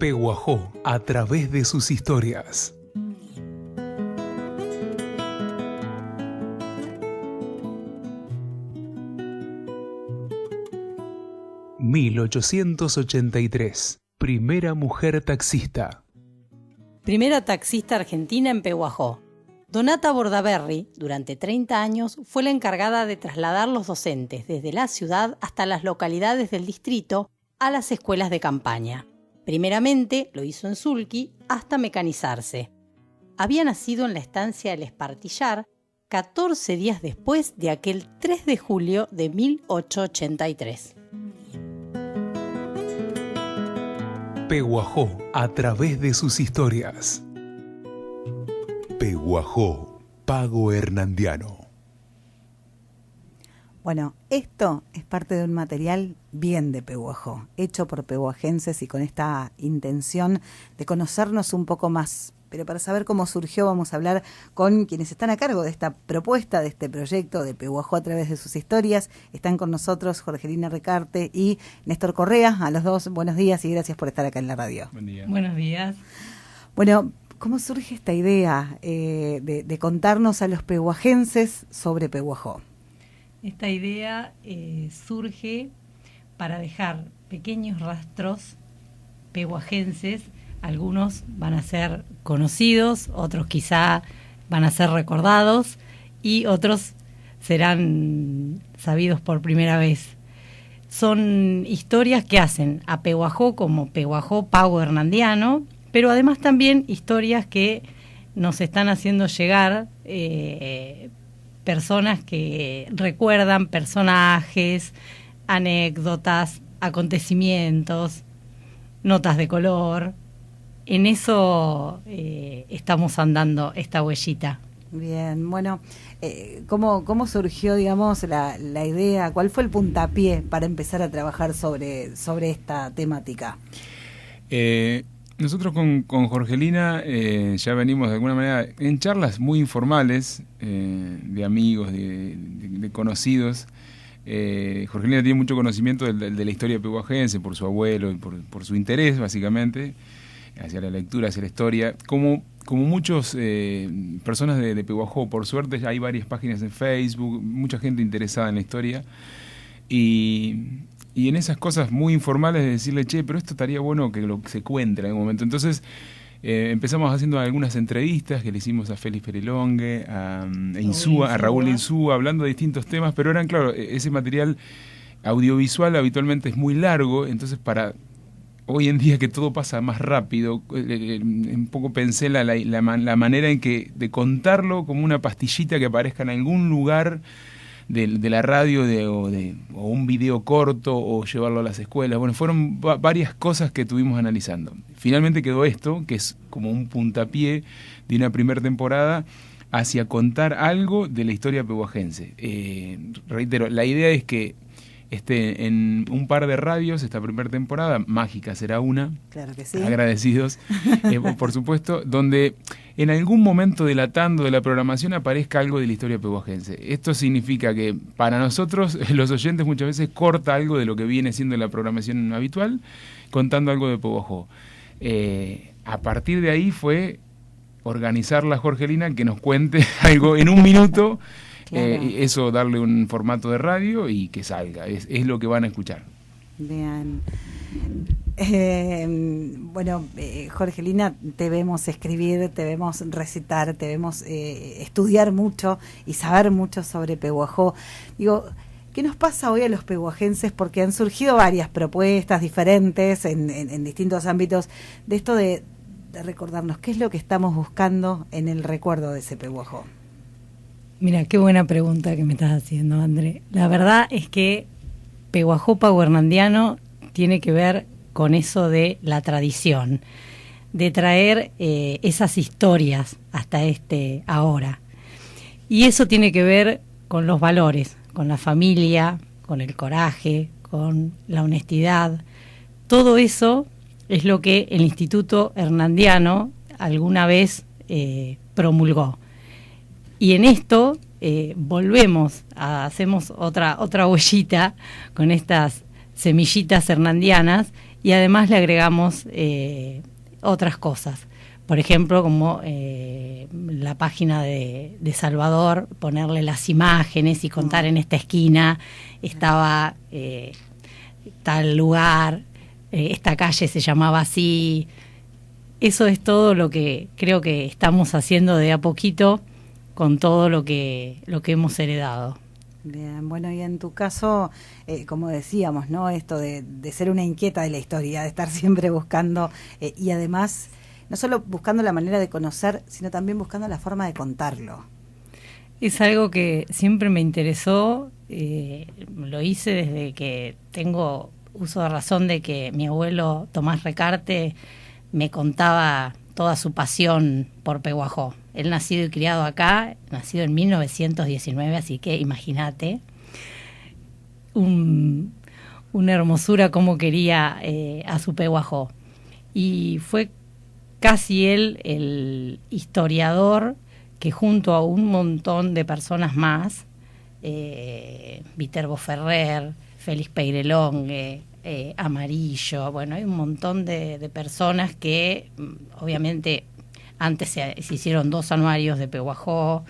Pehuajó a través de sus historias. ...1883... Primera mujer taxista. Primera taxista argentina en Pehuajó. Donata Bordaberry, durante 30 años, fue la encargada de trasladar los docentes desde la ciudad hasta las localidades del distrito a las escuelas de campaña. Primeramente lo hizo en Sulqui hasta mecanizarse. Había nacido en la estancia El Espartillar 14 días después de aquel 3 de julio de 1883. Pehuajó a través de sus historias. Pehuajó, Pago Hernandiano. Bueno, esto es parte de un material bien de Pehuajó, hecho por pehuajenses y con esta intención de conocernos un poco más. Pero para saber cómo surgió vamos a hablar con quienes están a cargo de esta propuesta, de este proyecto de Pehuajó a través de sus historias. Están con nosotros Jorgelina Recarte y Néstor Correa. A los dos, buenos días y gracias por estar acá en la radio. Buen día. Buenos días. Bueno, ¿cómo surge esta idea de contarnos a los pehuajenses sobre Pehuajó? Esta idea surge para dejar pequeños rastros pehuajenses. Algunos van a ser conocidos, otros quizá van a ser recordados y otros serán sabidos por primera vez. Son historias que hacen a Pehuajó como Pehuajó Pago Hernandiano, pero además también historias que nos están haciendo llegar personas que recuerdan personajes, anécdotas, acontecimientos, notas de color. En eso estamos andando esta huellita. Bien, bueno, ¿cómo surgió, digamos, la idea? ¿Cuál fue el puntapié para empezar a trabajar sobre esta temática? Nosotros con Jorgelina ya venimos de alguna manera en charlas muy informales de amigos, de conocidos. Jorgelina tiene mucho conocimiento de la historia pehuajense por su abuelo y por su interés, básicamente, hacia la lectura, hacia la historia. Como muchas personas de Pehuajó, por suerte hay varias páginas en Facebook, mucha gente interesada en la historia. Y en esas cosas muy informales de decirle, che, pero esto estaría bueno que lo se cuente en algún momento. Entonces empezamos haciendo algunas entrevistas que le hicimos a Félix Perelongue, a Raúl Insúa, hablando de distintos temas, pero eran, claro, ese material audiovisual habitualmente es muy largo, entonces para hoy en día que todo pasa más rápido, un poco pensé la manera en que de contarlo como una pastillita que aparezca en algún lugar de la radio o un video corto o llevarlo a las escuelas. Bueno, fueron varias cosas que estuvimos analizando. Finalmente quedó esto, que es como un puntapié de una primera temporada hacia contar algo de la historia pehuajense. Reitero, la idea es que en un par de radios esta primera temporada, mágica será una, claro que sí, agradecidos, por supuesto, donde en algún momento delatando de la programación aparezca algo de la historia pehuajense. Esto significa que para nosotros, los oyentes muchas veces corta algo de lo que viene siendo la programación habitual, contando algo de Pehuajó. A partir de ahí fue organizar la Jorgelina que nos cuente algo en un minuto. Claro. Eso, darle un formato de radio y que salga, es lo que van a escuchar. Bien. Bueno, Jorgelina, te vemos escribir, te vemos recitar, te vemos estudiar mucho y saber mucho sobre Pehuajó. Digo, ¿qué nos pasa hoy a los pehuajenses? Porque han surgido varias propuestas diferentes en distintos ámbitos de esto de recordarnos qué es lo que estamos buscando en el recuerdo de ese Pehuajó. Mira, qué buena pregunta que me estás haciendo, André. La verdad es que Pehuajó Pago Hernandiano tiene que ver con eso de la tradición, de traer esas historias hasta ahora. Y eso tiene que ver con los valores, con la familia, con el coraje, con la honestidad. Todo eso es lo que el Instituto Hernandiano alguna vez promulgó. Y en esto hacemos otra huellita con estas semillitas hernandianas y además le agregamos otras cosas. Por ejemplo, como la página de Salvador, ponerle las imágenes y contar en esta esquina estaba tal lugar, esta calle se llamaba así. Eso es todo lo que creo que estamos haciendo de a poquito con todo lo que hemos heredado. Bien, bueno, y en tu caso, como decíamos, ¿no? Esto de ser una inquieta de la historia, de estar siempre buscando, y además, no solo buscando la manera de conocer, sino también buscando la forma de contarlo. Es algo que siempre me interesó, lo hice desde que tengo uso de razón de que mi abuelo Tomás Recarte me contaba toda su pasión por Pehuajó. Él nacido y criado acá, nacido en 1919, así que imagínate una hermosura cómo quería a su Pehuajó. Y fue casi él el historiador que junto a un montón de personas más, Viterbo Ferrer, Félix Peirelongue, Amarillo, bueno, hay un montón de personas que obviamente antes se hicieron 2 anuarios de Pehuajó,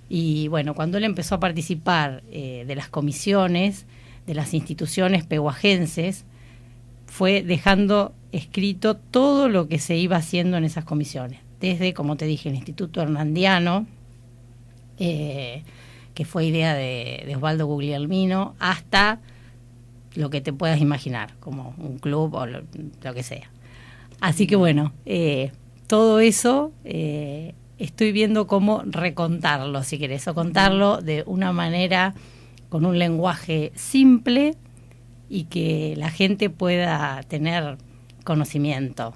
y bueno, cuando él empezó a participar de las comisiones de las instituciones pehuajenses, fue dejando escrito todo lo que se iba haciendo en esas comisiones, desde, como te dije, el Instituto Hernandiano, que fue idea de Osvaldo Guglielmino, hasta lo que te puedas imaginar, como un club o lo que sea. Así que bueno, todo eso estoy viendo cómo recontarlo, si querés, o contarlo de una manera con un lenguaje simple y que la gente pueda tener conocimiento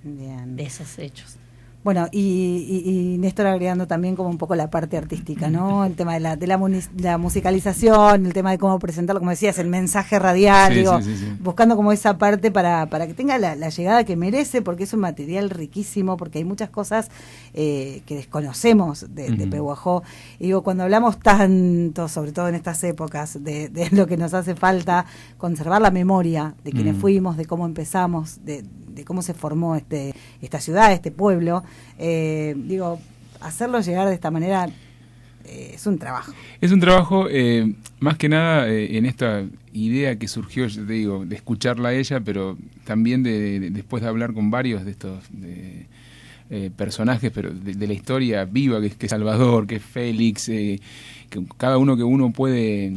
de esos hechos. Bueno, y Néstor agregando también como un poco la parte artística, ¿no? El tema de la musicalización, el tema de cómo presentarlo, como decías, el mensaje radial, sí. Buscando como esa parte para que tenga la llegada que merece, porque es un material riquísimo, porque hay muchas cosas que desconocemos de Pehuajó. Y digo, cuando hablamos tanto, sobre todo en estas épocas, de lo que nos hace falta, conservar la memoria de quienes fuimos, de cómo empezamos, de cómo se formó esta ciudad, este pueblo, digo, hacerlo llegar de esta manera es un trabajo. Es un trabajo, más que nada, en esta idea que surgió, yo te digo, de escucharla a ella, pero también después de hablar con varios de estos personajes, pero de la historia viva, que es Salvador, que es Félix, que cada uno que uno puede...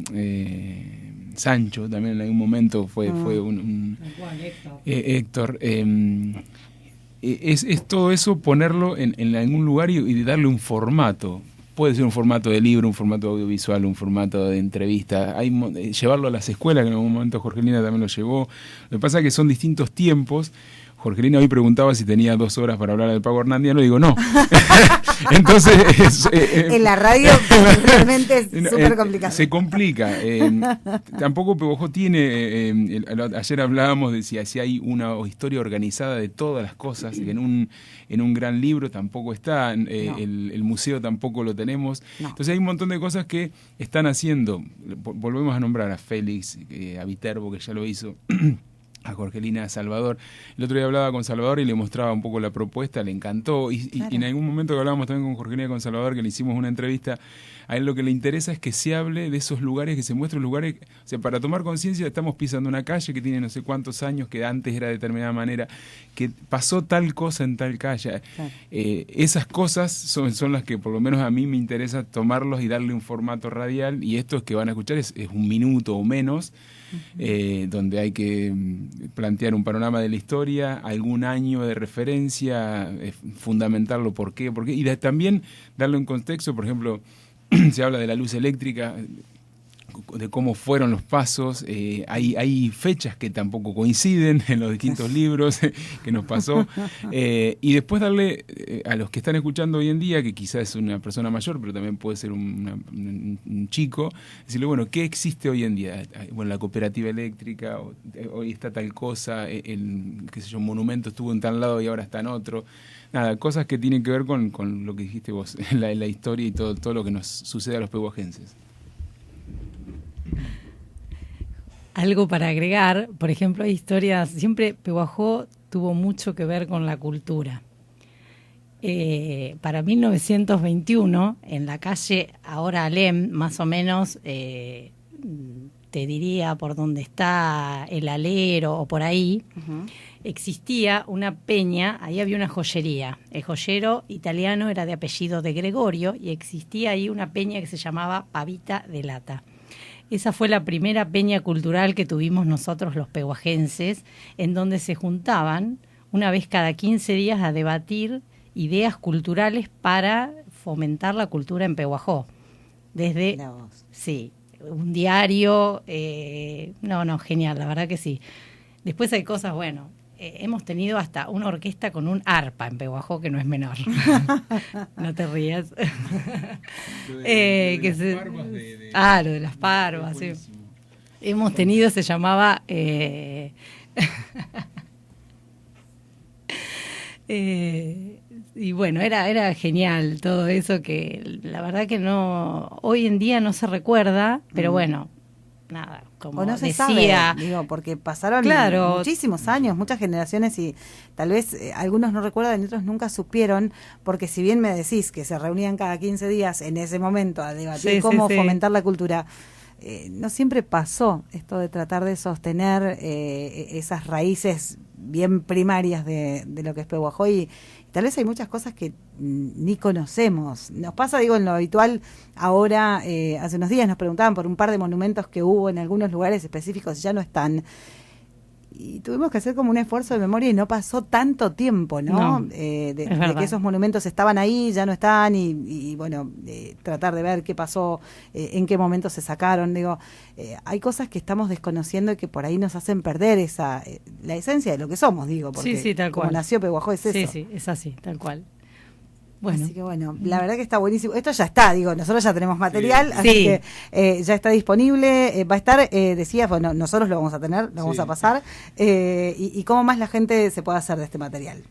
Sancho también en algún momento fue Héctor. Es todo eso, ponerlo en algún lugar y darle un formato. Puede ser un formato de libro, un formato audiovisual, un formato de entrevista. Llevarlo a las escuelas, que en algún momento Jorgelina también lo llevó. Lo que pasa es que son distintos tiempos. Jorgelina hoy preguntaba si tenía 2 horas para hablar del Pago Hernandiano, digo no. Entonces... en la radio realmente es súper complicado. Se complica. Tampoco Pehuajó tiene... ayer hablábamos de si hay una historia organizada de todas las cosas, que en un gran libro tampoco está, no. el museo tampoco lo tenemos. No. Entonces hay un montón de cosas que están haciendo. Volvemos a nombrar a Félix, a Viterbo, que ya lo hizo, a Jorgelina, a Salvador. El otro día hablaba con Salvador y le mostraba un poco la propuesta, le encantó. Y en algún momento que hablábamos también con Jorgelina y con Salvador, que le hicimos una entrevista, a él lo que le interesa es que se hable de esos lugares, que se muestren lugares, o sea, para tomar conciencia estamos pisando una calle que tiene no sé cuántos años, que antes era de determinada manera, que pasó tal cosa en tal calle. Claro. Esas cosas son las que por lo menos a mí me interesa tomarlos y darle un formato radial, y estos que van a escuchar es 1 minuto o menos, donde hay que plantear un panorama de la historia, algún año de referencia, fundamentarlo por qué, y también darle un contexto. Por ejemplo, se habla de la luz eléctrica, de cómo fueron los pasos, hay fechas que tampoco coinciden en los distintos libros que nos pasó, y después darle a los que están escuchando hoy en día, que quizás es una persona mayor, pero también puede ser un chico, decirle, bueno, ¿qué existe hoy en día? Bueno, la cooperativa eléctrica, hoy está tal cosa, qué sé yo, un monumento estuvo en tal lado y ahora está en otro. Nada, cosas que tienen que ver con lo que dijiste vos, la historia y todo lo que nos sucede a los pehuajenses. algo para agregar. Por ejemplo, hay historias, siempre Pehuajó tuvo mucho que ver con la cultura. Para 1921, en la calle ahora Alem, más o menos, te diría por donde está el Alero o por ahí, existía una peña, ahí había una joyería. El joyero italiano era de apellido de Gregorio y existía ahí una peña que se llamaba Pavita de Lata. Esa fue la primera peña cultural que tuvimos nosotros los pehuajenses, en donde se juntaban una vez cada 15 días a debatir ideas culturales para fomentar la cultura en Pehuajó. Desde, sí, un diario, genial, la verdad que sí. Después hay cosas, bueno, hemos tenido hasta una orquesta con un arpa en Pehuajó, que no es menor. No te rías. Lo de lo de las parvas, sí. Hemos tenido, se llamaba... y bueno, era genial todo eso, que la verdad que no, hoy en día no se recuerda, pero bueno, nada, como o no se decía, sabe, digo, porque pasaron claro, muchísimos años, muchas generaciones, y tal vez algunos no recuerdan y otros nunca supieron, porque si bien me decís que se reunían cada 15 días en ese momento a debatir cómo fomentar la cultura, no siempre pasó esto de tratar de sostener esas raíces bien primarias de lo que es Pehuajó, y tal vez hay muchas cosas que ni conocemos. Nos pasa, digo, en lo habitual ahora, hace unos días nos preguntaban por un par de monumentos que hubo en algunos lugares específicos y ya no están. Y tuvimos que hacer como un esfuerzo de memoria y no pasó tanto tiempo, ¿no? De que esos monumentos estaban ahí, ya no están, y bueno, tratar de ver qué pasó, en qué momento se sacaron. Digo, hay cosas que estamos desconociendo y que por ahí nos hacen perder la esencia de lo que somos, digo, porque sí, tal como cual. Nació Pehuajó es eso. Sí, es así, tal cual. Bueno. Así que bueno, la verdad que está buenísimo. Esto ya está, digo, nosotros ya tenemos material, así que ya está disponible, va a estar, decías, bueno, nosotros lo vamos a tener, lo vamos a pasar, y cómo más la gente se puede hacer de este material.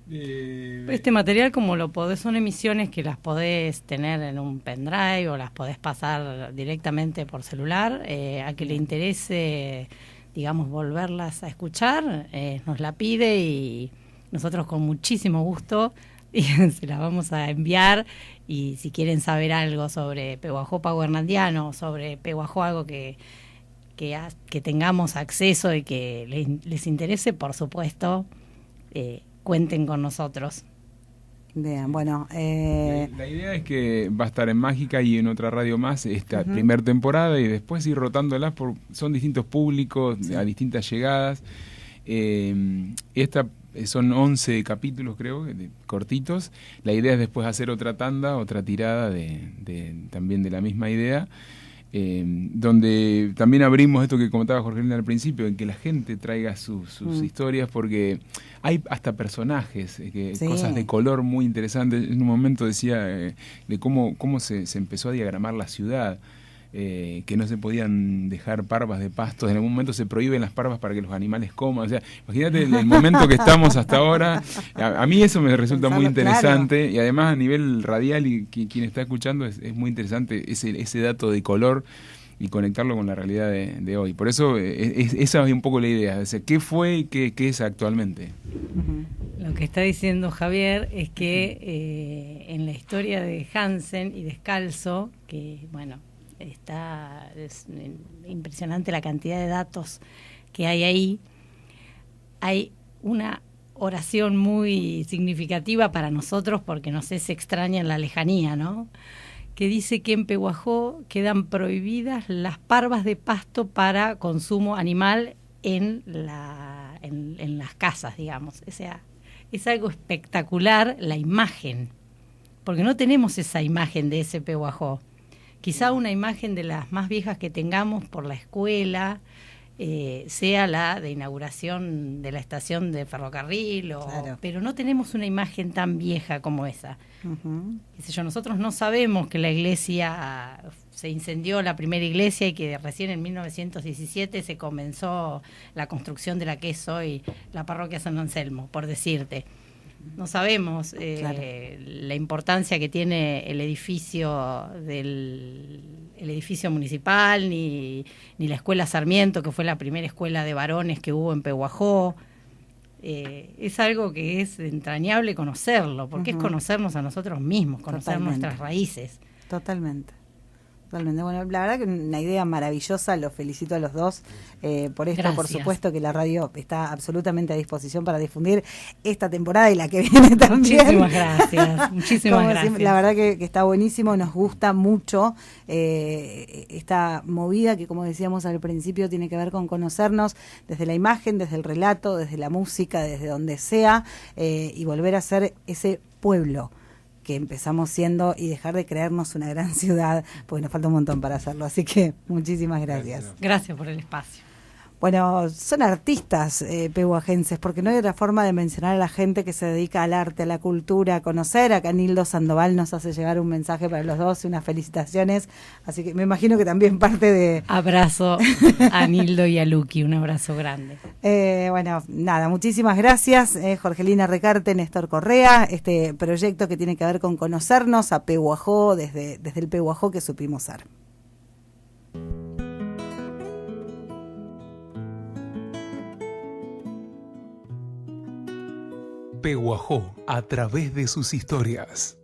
Este material, como lo podés, son emisiones que las podés tener en un pendrive o las podés pasar directamente por celular. A que le interese, digamos, volverlas a escuchar, nos la pide y nosotros con muchísimo gusto y se la vamos a enviar. Y si quieren saber algo sobre Pehuajó Hernandiano, sobre Pehuajó, algo que tengamos acceso y que les interese, por supuesto, cuenten con nosotros. Bien, bueno. La idea es que va a estar en Mágica y en otra radio más esta primera temporada, y después ir rotándolas son distintos públicos, a distintas llegadas. Esta son 11 capítulos, creo, cortitos. La idea es después hacer otra tanda, otra tirada también de la misma idea, donde también abrimos esto que comentaba Jorgelina al principio, en que la gente traiga sus historias, porque hay hasta personajes, cosas de color muy interesantes. En un momento decía de cómo se empezó a diagramar la ciudad, que no se podían dejar parvas de pastos. En algún momento se prohíben las parvas para que los animales coman. O sea, imagínate el momento que estamos hasta ahora. A mí eso me resulta muy interesante, claro. Y además a nivel radial, y quien está escuchando, es muy interesante ese dato de color y conectarlo con la realidad de hoy. Por eso esa es un poco la idea, o sea, qué fue y qué es actualmente. Lo que está diciendo Javier es que en la historia de Hansen y Descalzo, que bueno, es impresionante la cantidad de datos que hay ahí, hay una oración muy significativa para nosotros porque nos es extraña en la lejanía, ¿no? Que dice que en Pehuajó quedan prohibidas las parvas de pasto para consumo animal en las casas, digamos. O sea, es algo espectacular la imagen, porque no tenemos esa imagen de ese Pehuajó. Quizá una imagen de las más viejas que tengamos por la escuela sea la de inauguración de la estación de ferrocarril, claro. Pero no tenemos una imagen tan vieja como esa. Qué sé yo, nosotros no sabemos que la iglesia se incendió, la primera iglesia, y que recién en 1917 se comenzó la construcción de la que es hoy la parroquia San Anselmo, por decirte. No sabemos Claro. la importancia que tiene el edificio municipal, ni la escuela Sarmiento, que fue la primera escuela de varones que hubo en Pehuajó. Es algo que es entrañable conocerlo, porque es conocernos a nosotros mismos, conocer Totalmente. nuestras raíces. Totalmente. Totalmente. Bueno, la verdad que una idea maravillosa, los felicito a los dos por esto. Gracias. Por supuesto que la radio está absolutamente a disposición para difundir esta temporada y la que viene también. Muchísimas gracias, muchísimas Como gracias. siempre, la verdad que está buenísimo, nos gusta mucho esta movida que, como decíamos al principio, tiene que ver con conocernos desde la imagen, desde el relato, desde la música, desde donde sea, y volver a ser ese pueblo que empezamos siendo y dejar de creernos una gran ciudad, porque nos falta un montón para hacerlo. Así que muchísimas gracias. Gracias por el espacio. Bueno, son artistas pehuajenses, porque no hay otra forma de mencionar a la gente que se dedica al arte, a la cultura, a conocer. Acá Nildo Sandoval nos hace llegar un mensaje para los dos, unas felicitaciones. Así que me imagino que también parte de... Abrazo a Nildo y a Luqui, un abrazo grande. Bueno, nada, muchísimas gracias, Jorgelina Recarte, Néstor Correa, este proyecto que tiene que ver con conocernos a Pehuajó, desde el Pehuajó que supimos ser. Pehuajó a través de sus historias.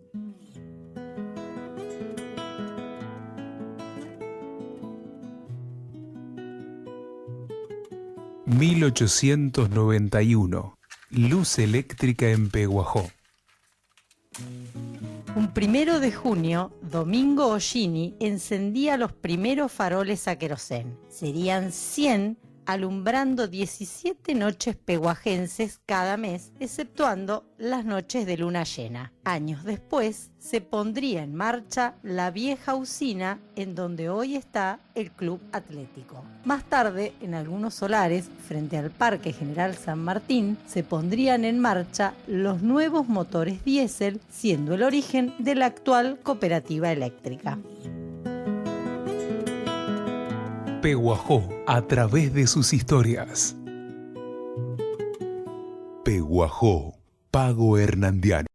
...1891... Luz eléctrica en Pehuajó. Un 1 de junio, Domingo Ollini encendía los primeros faroles a querosén. Serían 100, alumbrando 17 noches pehuajenses cada mes, exceptuando las noches de luna llena. Años después, se pondría en marcha la vieja usina en donde hoy está el Club Atlético. Más tarde, en algunos solares, frente al Parque General San Martín, se pondrían en marcha los nuevos motores diésel, siendo el origen de la actual cooperativa eléctrica. Pehuajó a través de sus historias. Pehuajó, Pago Hernandiano.